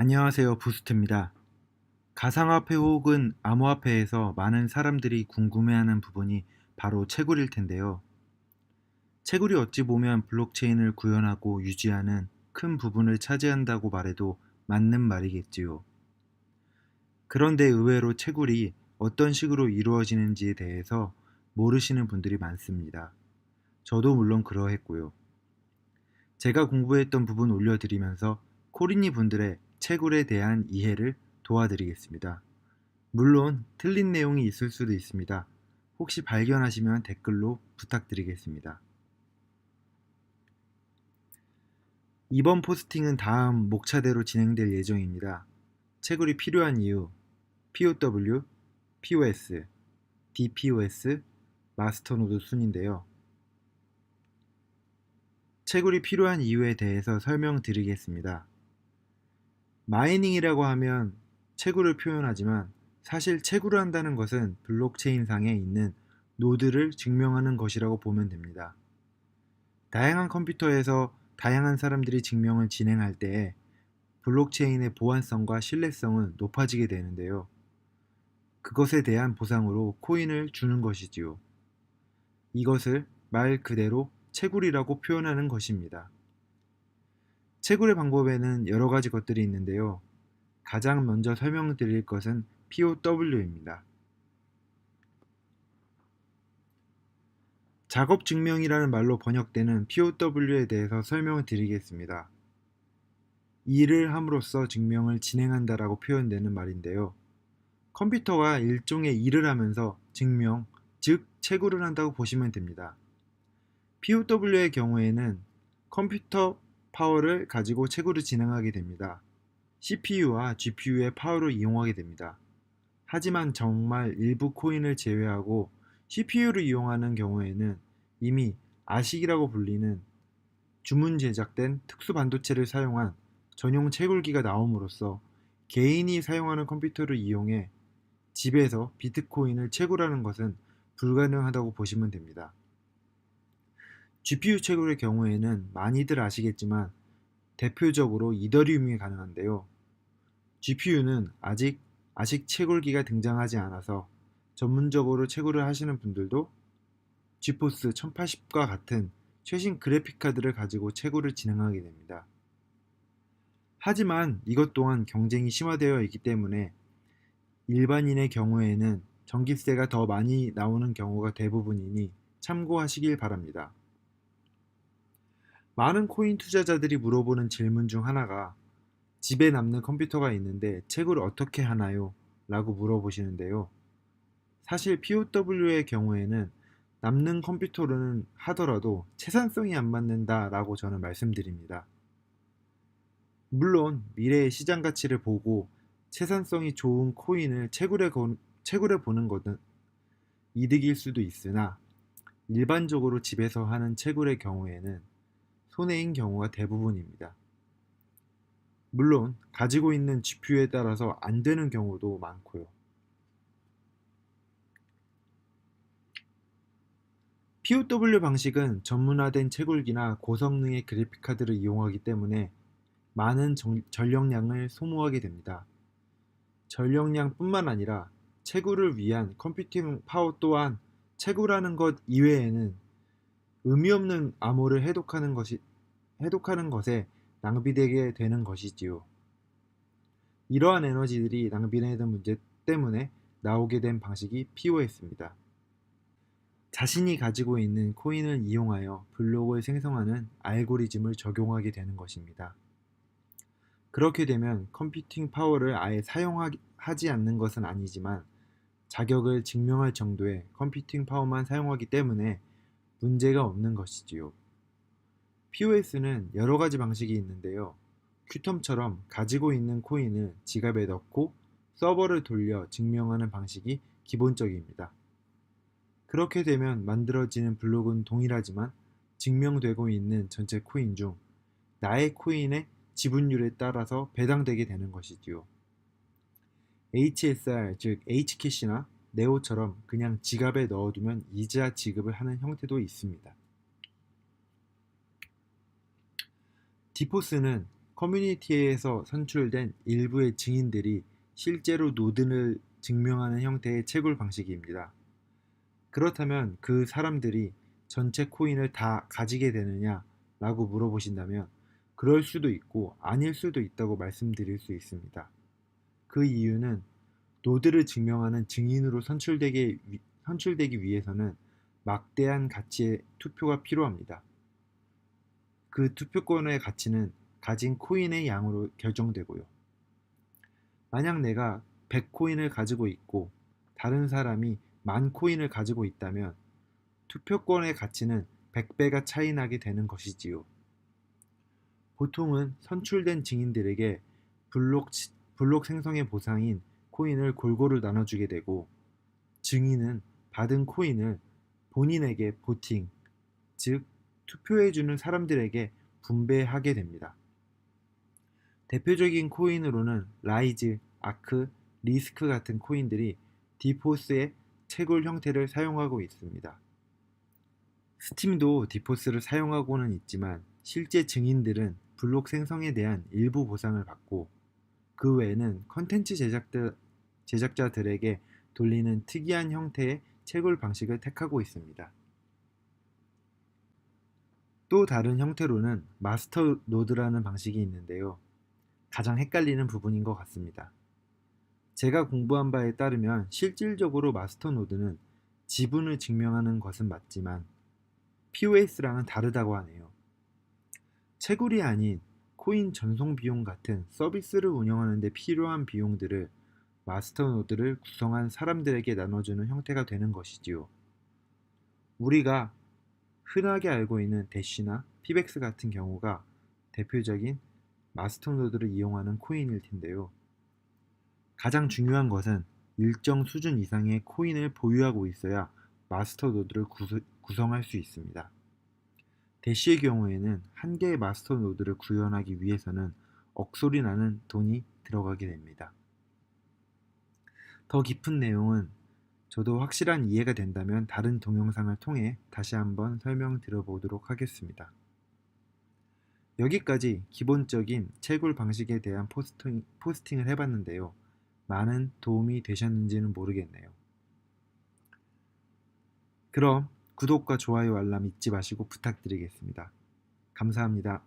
안녕하세요. 부스트입니다. 가상화폐 혹은 암호화폐에서 많은 사람들이 궁금해하는 부분이 바로 채굴일 텐데요. 채굴이 어찌 보면 블록체인을 구현하고 유지하는 큰 부분을 차지한다고 말해도 맞는 말이겠지요. 그런데 의외로 채굴이 어떤 식으로 이루어지는지에 대해서 모르시는 분들이 많습니다. 저도 물론 그러했고요. 제가 공부했던 부분 올려드리면서 코리니 분들의 채굴에 대한 이해를 도와드리겠습니다. 물론 틀린 내용이 있을 수도 있습니다. 혹시 발견하시면 댓글로 부탁드리겠습니다. 이번 포스팅은 다음 목차대로 진행될 예정입니다. 채굴이 필요한 이유 POW, POS, DPoS, 마스터노드 순인데요. 채굴이 필요한 이유에 대해서 설명드리겠습니다. 마이닝이라고 하면 채굴을 표현하지만 사실 채굴을 한다는 것은 블록체인상에 있는 노드를 증명하는 것이라고 보면 됩니다. 다양한 컴퓨터에서 다양한 사람들이 증명을 진행할 때에 블록체인의 보안성과 신뢰성은 높아지게 되는데요. 그것에 대한 보상으로 코인을 주는 것이지요. 이것을 말 그대로 채굴이라고 표현하는 것입니다. 채굴의 방법에는 여러 가지 것들이 있는데요. 가장 먼저 설명드릴 것은 POW입니다. 작업 증명이라는 말로 번역되는 POW에 대해서 설명을 드리겠습니다. 일을 함으로써 증명을 진행한다라고 표현되는 말인데요. 컴퓨터가 일종의 일을 하면서 증명, 즉 채굴을 한다고 보시면 됩니다. POW의 경우에는 컴퓨터 파워를 가지고 채굴을 진행하게 됩니다. CPU와 GPU의 파워를 이용하게 됩니다. 하지만 정말 일부 코인을 제외하고 CPU를 이용하는 경우에는 이미 아식이라고 불리는 주문 제작된 특수 반도체를 사용한 전용 채굴기가 나옴으로써 개인이 사용하는 컴퓨터를 이용해 집에서 비트코인을 채굴하는 것은 불가능하다고 보시면 됩니다. GPU 채굴의 경우에는 많이들 아시겠지만 대표적으로 이더리움이 가능한데요. GPU는 아직 아식 채굴기가 등장하지 않아서 전문적으로 채굴을 하시는 분들도 지포스 1080과 같은 최신 그래픽카드를 가지고 채굴을 진행하게 됩니다. 하지만 이것 또한 경쟁이 심화되어 있기 때문에 일반인의 경우에는 전기세가 더 많이 나오는 경우가 대부분이니 참고하시길 바랍니다. 많은 코인 투자자들이 물어보는 질문 중 하나가 집에 남는 컴퓨터가 있는데 채굴을 어떻게 하나요? 라고 물어보시는데요. 사실 POW의 경우에는 남는 컴퓨터로는 하더라도 채산성이 안 맞는다 라고 저는 말씀드립니다. 물론 미래의 시장 가치를 보고 채산성이 좋은 코인을 채굴해 보는 것은 이득일 수도 있으나 일반적으로 집에서 하는 채굴의 경우에는 손해인 경우가 대부분입니다. 물론 가지고 있는 GPU에 따라서 안 되는 경우도 많고요. POW 방식은 전문화된 채굴기나 고성능의 그래픽카드를 이용하기 때문에 많은 전력량을 소모하게 됩니다. 전력량뿐만 아니라 채굴을 위한 컴퓨팅 파워 또한 채굴하는 것 이외에는 의미 없는 암호를 해독하는 것에 낭비되게 되는 것이지요. 이러한 에너지들이 낭비되는 문제 때문에 나오게 된 방식이 POS입니다. 자신이 가지고 있는 코인을 이용하여 블록을 생성하는 알고리즘을 적용하게 되는 것입니다. 그렇게 되면 컴퓨팅 파워를 아예 사용하지 않는 것은 아니지만 자격을 증명할 정도의 컴퓨팅 파워만 사용하기 때문에 문제가 없는 것이지요. POS는 여러 가지 방식이 있는데요. 큐텀처럼 가지고 있는 코인을 지갑에 넣고 서버를 돌려 증명하는 방식이 기본적입니다. 그렇게 되면 만들어지는 블록은 동일하지만 증명되고 있는 전체 코인 중 나의 코인의 지분율에 따라서 배당되게 되는 것이지요. HSR 즉 H캐시나 네오처럼 그냥 지갑에 넣어두면 이자 지급을 하는 형태도 있습니다. 디포스는 커뮤니티에서 선출된 일부의 증인들이 실제로 노드를 증명하는 형태의 채굴 방식입니다. 그렇다면 그 사람들이 전체 코인을 다 가지게 되느냐 라고 물어보신다면 그럴 수도 있고 아닐 수도 있다고 말씀드릴 수 있습니다. 그 이유는 노드를 증명하는 증인으로 선출되기 위해서는 막대한 가치의 투표가 필요합니다. 그 투표권의 가치는 가진 코인의 양으로 결정되고요. 만약 내가 100코인을 가지고 있고 다른 사람이 10,000코인을 가지고 있다면 투표권의 가치는 100배가 차이 나게 되는 것이지요. 보통은 선출된 증인들에게 블록, 블록 생성의 보상인 코인을 골고루 나눠주게 되고 증인은 받은 코인을 본인에게 보팅, 즉 투표해주는 사람들에게 분배하게 됩니다. 대표적인 코인으로는 라이즈, 아크, 리스크 같은 코인들이 디포스의 채굴 형태를 사용하고 있습니다. 스팀도 디포스를 사용하고는 있지만 실제 증인들은 블록 생성에 대한 일부 보상을 받고 그 외에는 컨텐츠 제작자들에게 돌리는 특이한 형태의 채굴 방식을 택하고 있습니다. 또 다른 형태로는 마스터 노드라는 방식이 있는데요. 가장 헷갈리는 부분인 것 같습니다. 제가 공부한 바에 따르면 실질적으로 마스터 노드는 지분을 증명하는 것은 맞지만 POS랑은 다르다고 하네요. 채굴이 아닌 코인 전송 비용 같은 서비스를 운영하는 데 필요한 비용들을 마스터 노드를 구성한 사람들에게 나눠주는 형태가 되는 것이지요. 우리가 흔하게 알고 있는 대쉬나 피백스 같은 경우가 대표적인 마스터 노드를 이용하는 코인일 텐데요. 가장 중요한 것은 일정 수준 이상의 코인을 보유하고 있어야 마스터 노드를 구성할 수 있습니다. 대쉬의 경우에는 한 개의 마스터 노드를 구현하기 위해서는 억소리 나는 돈이 들어가게 됩니다. 더 깊은 내용은 저도 확실한 이해가 된다면 다른 동영상을 통해 다시 한번 설명드려보도록 하겠습니다. 여기까지 기본적인 채굴 방식에 대한 포스팅을 해봤는데요. 많은 도움이 되셨는지는 모르겠네요. 그럼 구독과 좋아요 알람 잊지 마시고 부탁드리겠습니다. 감사합니다.